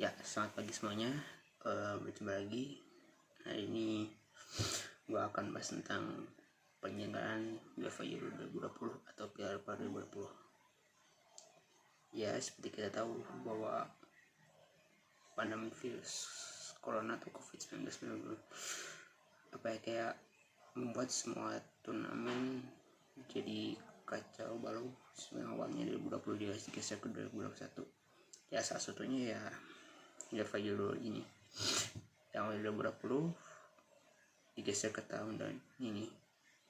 Ya, selamat pagi semuanya. Berjumpa lagi. Hari ini gue akan bahas tentang penyelenggaraan UEFA Euro 2020 atau Piala Eropa 2020. Ya, seperti kita tahu bahwa pandemi virus corona atau COVID-19 kayak membuat semua turnamen jadi kacau balau. Sebenarnya awalnya 2020 digeser ke 2021. Ya, salah satunya ya UEFA Euro ini yang 2020 digeser ke tahun dan ini,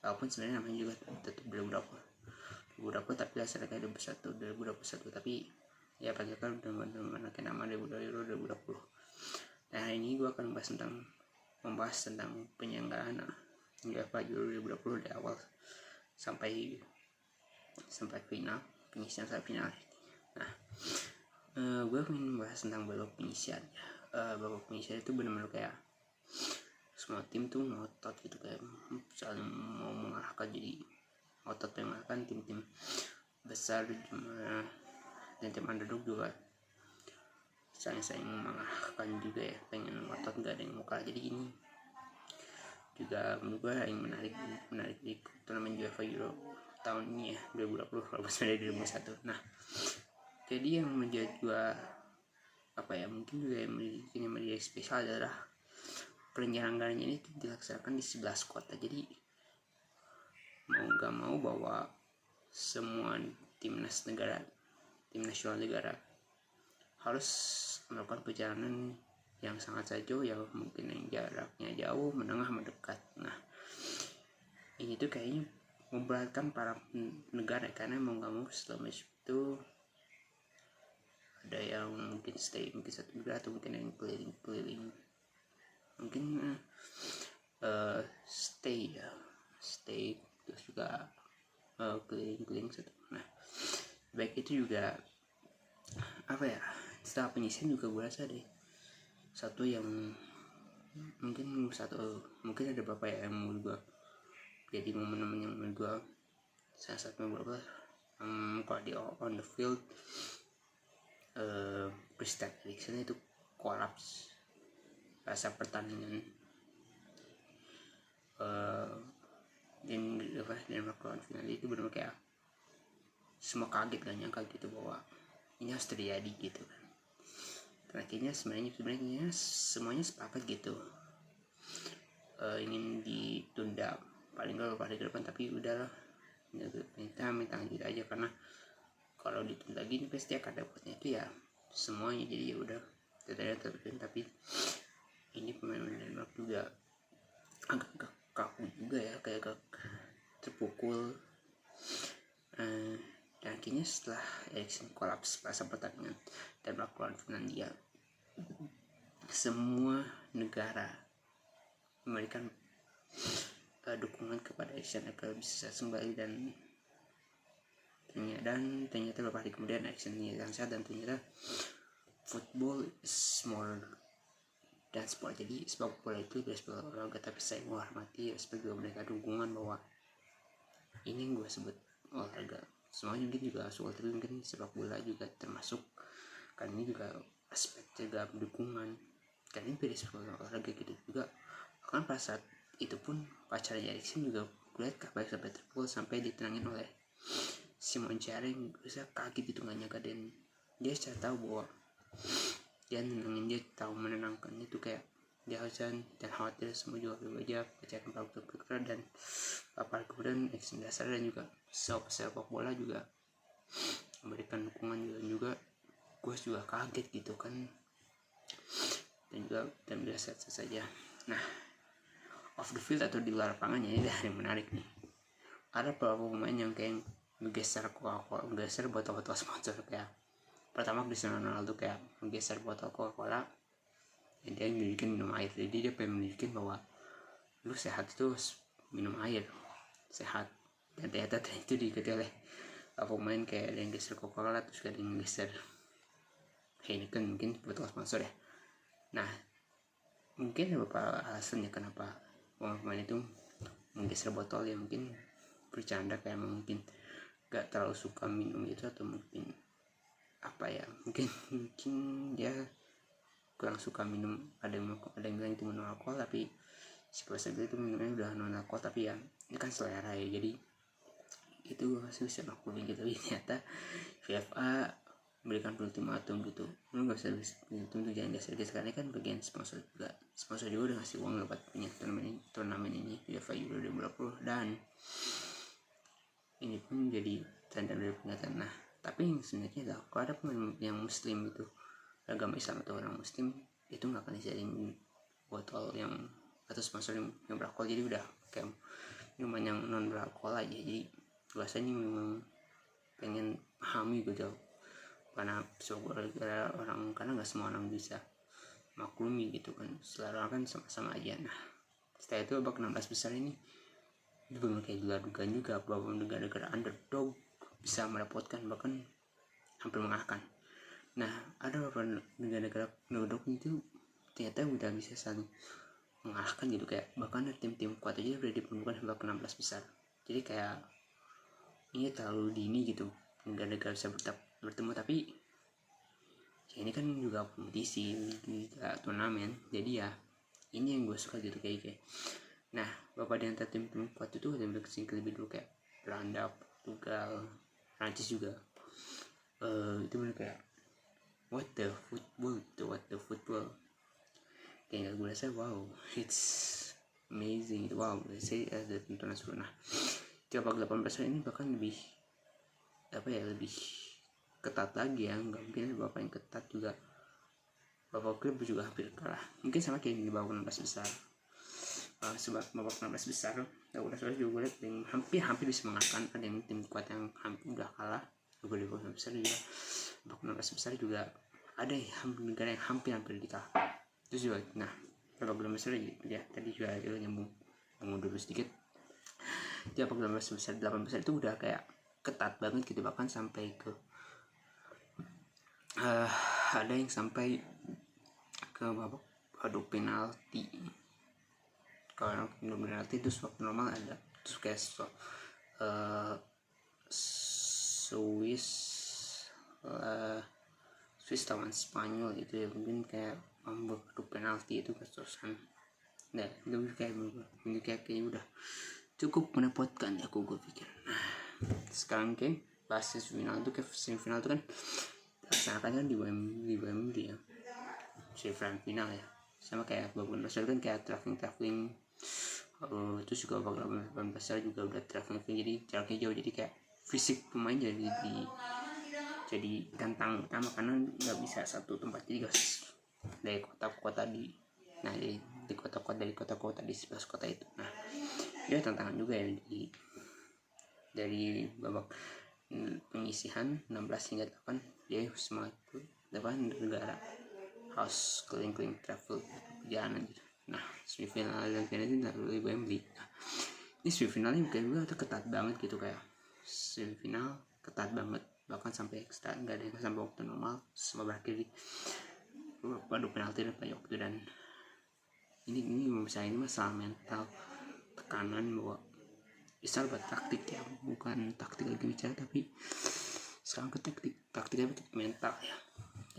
walaupun sebenarnya namanya juga tetap 2020 tapi hasilnya 2021 tapi ya pasti kan udah menaikkan nama 2020. Nah, hari ini gue akan membahas tentang penyelenggaraan UEFA Euro 2020 dari awal sampai final, penyisian sampai final. Nah, gue ingin membahas tentang babak penyisian. Babak penyisian itu benar-benar kayak semua tim tuh ngotot gitu, kayak saling mau mengalahkan, jadi ngotot mengalahkan tim-tim besar dan tim underdog juga saling mengalahkan juga ya, pengen ngotot, nggak ada yang mau kalah. Jadi ini juga menurut gue yang menarik di turnamen UEFA Euro tahun ini ya, 2020 walaupun sebenarnya 2021. Nah, jadi yang menjadi gua mungkin juga yang menjadi spesial adalah penyelenggaranya ini dilaksanakan di 11 kota. Jadi mau nggak mau bahwa semua tim nasional negara harus melakukan perjalanan yang sangat jauh, ya mungkin yang jaraknya jauh, menengah, mendekat. Nah, ini tuh kayaknya memberatkan para negara, karena mau nggak mau setelah match itu ada yang mungkin stay satu negara, atau mungkin yang keliling mungkin stay terus juga keliling satu. Nah, baik itu juga setelah penyisian juga gue rasa deh mungkin ada beberapa yang menurut gue jadi momen-momen yang menurut gue salah satu beberapa kalau di on the field, Christian Eriksen itu kolaps rasa pertandingan dan melakukan final itu benar kayak semua kaget, gak nyangka gitu bahwa ini harus terjadi gitu kan. Dan akhirnya sebenarnya semuanya sepakat gitu, ingin ditunda paling nggak pada depan, tapi udahlah minta lanjut aja, karena kalau ditunda gini pasti akan dapatnya itu ya semuanya. Jadi ya udah tapi ini pemain Denmark juga agak kaku juga ya, kayak agak terpukul. Dan akhirnya setelah Eriksen kolaps pas pertandingan dan melakukan Finlandia, semua negara memberikan dukungan kepada Eriksen agar bisa kembali, dan ternyata beberapa hari kemudian Eriksen sehat, dan ternyata football is more dan sport. Jadi sepak bola itu adalah sebuah olahraga, tapi saya menghormati sebagai mereka dukungan bahwa ini yang gue sebut olahraga. Semuanya mungkin juga soal, tapi mungkin sepak bola juga termasuk, karena ini juga aspek juga dukungan, karena ini beda sebuah olahraga gitu juga. Kan pas saat itu pun pacarnya Eriksen juga gue lihat kabar sampai terpukul, sampai ditenangin oleh Simon Kjær. Bisa kaget gitu, gak nyangka, dan dia secara tahu bahwa dia nenangin, dia tahu menenangkan itu, kayak dia hujan dan khawatir semua juga berbeda, percayakan para bergerak dan apa kemudian action dasar, dan juga sepak bola juga memberikan dukungan juga gue juga kaget gitu kan, dan biasa saja. Nah, off the field atau di luar lapangan ini yang menarik nih, ada beberapa pemain yang kayak menggeser botol-botol sponsor. Kayak pertama Cristiano Ronaldo kayak menggeser botol Coca-Cola, dan dia milikin minum air. Jadi dia pengen milikin bahwa lu sehat itu minum air sehat, dan ternyata itu diikuti oleh pemain kayak yang geser Coca-Cola, terus ada yang geser Heineken, mungkin botol sponsor ya. Nah, mungkin ada beberapa alasannya kenapa pemain itu menggeser botol, ya mungkin bercanda, kayak mungkin gak terlalu suka minum itu, atau mungkin mungkin dia kurang suka minum, ada yang bilang itu minum alkohol, tapi si puasa itu minumnya udah non alkohol, tapi ya ini kan selera ya, jadi itu masih bisa maklumin gitu. Ternyata VFA berikan ultimatum gitu, lu nggak usah ultimatum tuh, jangan geser-geser, karena kan bagian sponsor juga udah ngasih uang buat punya turnamen ini VFA Euro 2020, dan ini pun jadi tanda dari peringatan. Nah tapi yang sebenarnya adalah kalau ada pemain yang muslim itu, agama Islam atau orang muslim, itu nggak akan disediain botol yang atau sponsor yang beralkohol, jadi udah kayak minuman yang non beralkohol aja. Jadi biasanya memang pengen pahami gitu, karena gara orang, karena nggak semua orang bisa maklumi gitu kan, selera kan sama-sama aja. Nah setelah itu babak 16 besar ini itu benar kayak dugaan juga bahwa negara-negara underdog bisa mendapatkan, bahkan hampir mengalahkan. Nah ada beberapa negara-negara underdog itu ternyata udah bisa saling mengalahkan gitu, kayak bahkan tim-tim kuat aja udah diperlukan babak 16 besar. Jadi kayak ini terlalu dini gitu negara-negara bisa bertemu, tapi ya ini kan juga kompetisi, juga turnamen, jadi ya ini yang gue suka gitu kayak. Nah beberapa di antara tim kuat itu udah berkesingkir lebih dulu, kayak Belanda, Portugal, Prancis juga. Itu bener kayak what the football, kayak gue rasa wow, it's amazing, wow, saya ada tontonan seru. Nah di babak 18 ini bahkan lebih lebih ketat lagi ya, nggak mungkin babak yang ketat juga, babak klub juga hampir kalah, mungkin sama kayak di babak 16 besar. Sebab babak 16 besar ya udah selesai juga, yang hampir bisa mengalahkan, ada yang tim kuat yang hampir udah kalah juga di babak 16 besar juga. Babak 16 besar juga ada negara yang hampir dikalahkan terus juga. Nah babak 16 besar ya tadi juga nyambung dulu sedikit, di babak 16 besar 8 besar itu udah kayak ketat banget gitu, bahkan sampai ke ada yang sampai ke babak adu penalti. Kalau penalti itu waktu normal ada, terus kayak Swiss lawan Spanyol itu ya, mungkin kayak membuat adu penalti itu kesusahan. Nah itu kayak udah cukup menepotkan ya aku pikir. Nah sekarang kayak bahas semifinal itu, kayak semifinal itu kan dilaksanakan kan di Wembley ya, semifinal ya, sama kayak babak besar kan kayak traveling terus juga babak 18 besar juga udah traveling, jadi jaraknya jauh, jadi kayak fisik pemain jadi tantang utama, karena nggak bisa satu tempat, jadi guys dari kota-kota di sebelah kota itu. Nah ya tantangan juga ya dari babak penyisihan 16 hingga 8 dia semua itu 8 negara harus keliling travel perjalanan gitu. Nah semifinal dan final itu dari Wembley. Nah ini semifinalnya kayak gue ketat banget gitu, kayak semifinal ketat banget, bahkan sampai start nggak ada yang sampai waktu normal, semua berakhir di adu penalti dan banyak waktu. Dan ini misalnya ini masalah mental, tekanan bahwa bisa buat taktik ya, bukan taktik lagi bicara, tapi sekarang ke taktiknya mental ya.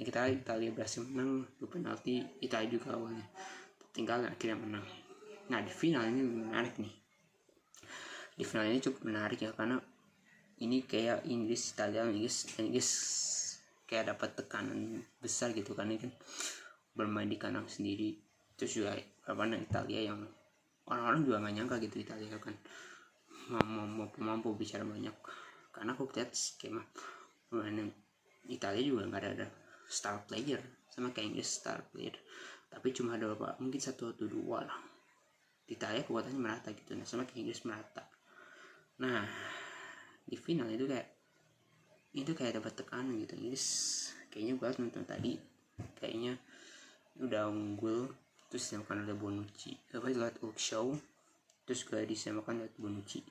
Italia berhasil menang di penalti, Italia juga awalnya tinggal akhirnya menang. Nah di final ini menarik nih, di final ini cukup menarik ya, karena ini kayak Inggris kayak dapat tekanan besar gitu, karena kan bermain di kandang sendiri. Terus juga Italia yang orang-orang juga nggak nyangka gitu Italia kan mampu bicara banyak, karena aku lihat skema permainan Italia juga nggak ada star player sama kayak Inggris star player, tapi cuma ada mungkin 1 atau 2 lah. Italia kekuatannya merata gitu, nah sama kayak Inggris merata. Nah di final itu kayak dapat tekanan gitu. Inggris kayaknya gue nonton tadi kayaknya udah unggul, terus disamakan oleh Bonucci lewat show, terus gue disamakan lewat Bonucci.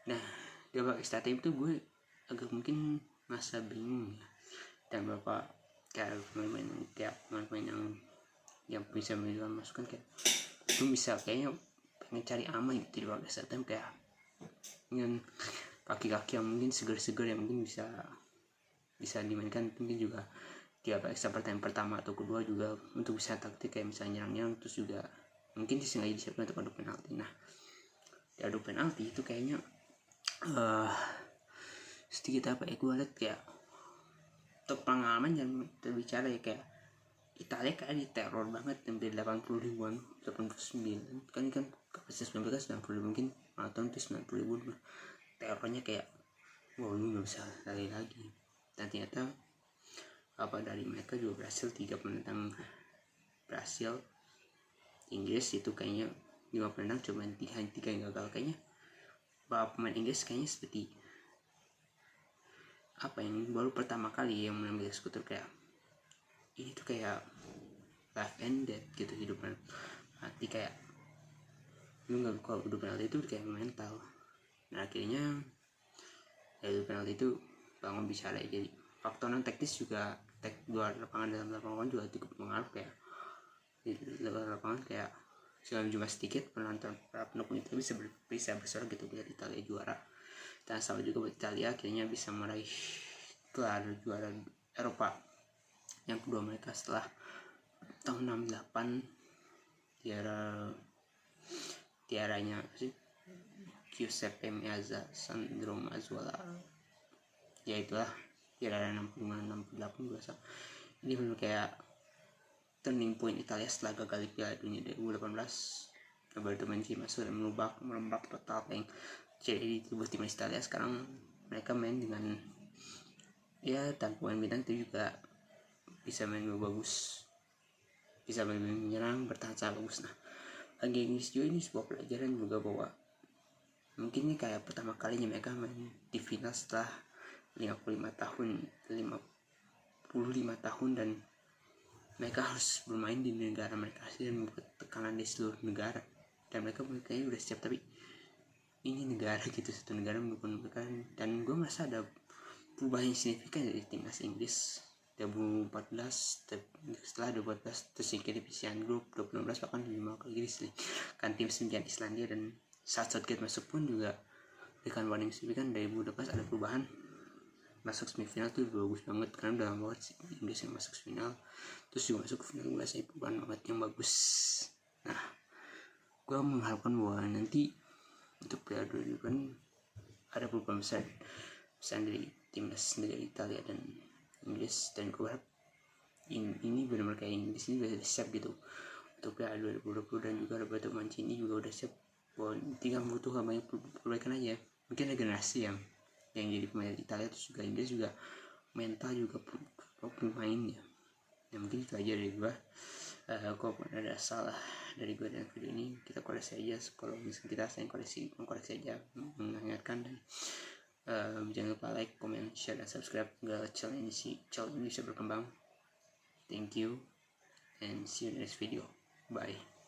Nah di babak extra time itu gue agak mungkin masa bingung ya, dan beberapa kayak pemain yang bisa memberikan masukan, kayak itu bisa kayaknya pengen cari aman gitu di babak extra time, kayak dengan kaki-kaki yang mungkin seger yang mungkin bisa dimainkan, mungkin juga di extra pertandingan pertama atau kedua juga untuk bisa taktik kayak misalnya nyerang terus juga mungkin disengaja disiapkan untuk adu penalti. Nah di adu penalti itu kayaknya sedikit apa ya, gue liat kayak untuk pengalaman yang terbicara ya, kayak Italia kayak diteror banget hampir 80 ribuan, 89 kan kapasitas mereka 90 ribu, mungkin nonton itu 90 ribu. Terornya kayak wow lu gak bisa lari lagi, dan ternyata apa dari mereka juga berhasil 3 penendang berhasil. Inggris itu kayaknya 5 penendang cuma 3 yang gagal. Kayaknya beberapa pemain Inggris kayaknya seperti apa yang baru pertama kali yang mengambil eksekutor, kayak ini tuh kayak life and death gitu, hidup mati, kayak lu nggak, kalau hidup penalti itu kayak mental. Nah akhirnya ya hidup penalti itu bangun bicara. Jadi faktor non teknis juga luar lapangan, dalam lapangan juga cukup mengaruh, kayak di luar lapangan kayak segala jumlah sedikit penonton para pendukung itu bisa bersorak gitu biar Italia juara. Dan sama juga buat Italia akhirnya bisa meraih gelar juara Eropa yang kedua mereka setelah tahun 68 tiaranya sih Giuseppe Meazza, Sandro Mazzola, ya itulah tiara 65-68 biasa. Ini benar kayak turning point Italia setelah gagal di Piala Dunia 2018. Roberto Mancini masuk dan merombak total yang jadi di tubuh timnas Italia. Sekarang mereka main dengan ya tanpa pemain bintang itu juga bisa main bagus, bisa main menyerang, bertahan sangat bagus. Nah bagi Inggris juga ini sebuah pelajaran juga bahwa mungkin ini kayak pertama kalinya mereka main di final setelah 55 tahun dan mereka harus bermain di negara mereka asli dan membuat tekanan di seluruh negara, dan mereka udah siap, tapi ini negara gitu, satu negara mendukung mereka. Dan gue merasa ada perubahan yang signifikan dari timnas Inggris 2014 setelah 2014 tersingkir di pisihan grup, 2016 bahkan 5 kali kan tim 9 Islandia, dan saat Southgate masuk pun juga dengan warning signifikan. Dari 2012 ada perubahan, masuk semifinal tuh bagus banget karena udah lama banget Inggris yang masuk final, terus juga masuk final gue rasa perubahan banget yang bagus. Nah gue mengharapkan bahwa nanti untuk Piala Dunia kan ada perubahan besar dari timnas negara Italia dan Inggris, dan gue harap ini benar-benar kayak Inggris ini udah siap gitu untuk Piala 2020, dan juga Roberto Mancini juga udah siap bahwa tinggal membutuhkan banyak perbaikan aja. Mungkin ada generasi yang jadi pemain Italia, terus juga Inggris juga mental juga pemainnya. Ya mungkin itu aja dari gue. Kalau ada salah dari gue dalam video ini kita koreksi aja, kalau misalnya kita sayang mengkoreksi aja, mengingatkan. Dan jangan lupa like, comment, share, dan subscribe agar channel ini bisa berkembang. Thank you and see you in the next video. Bye.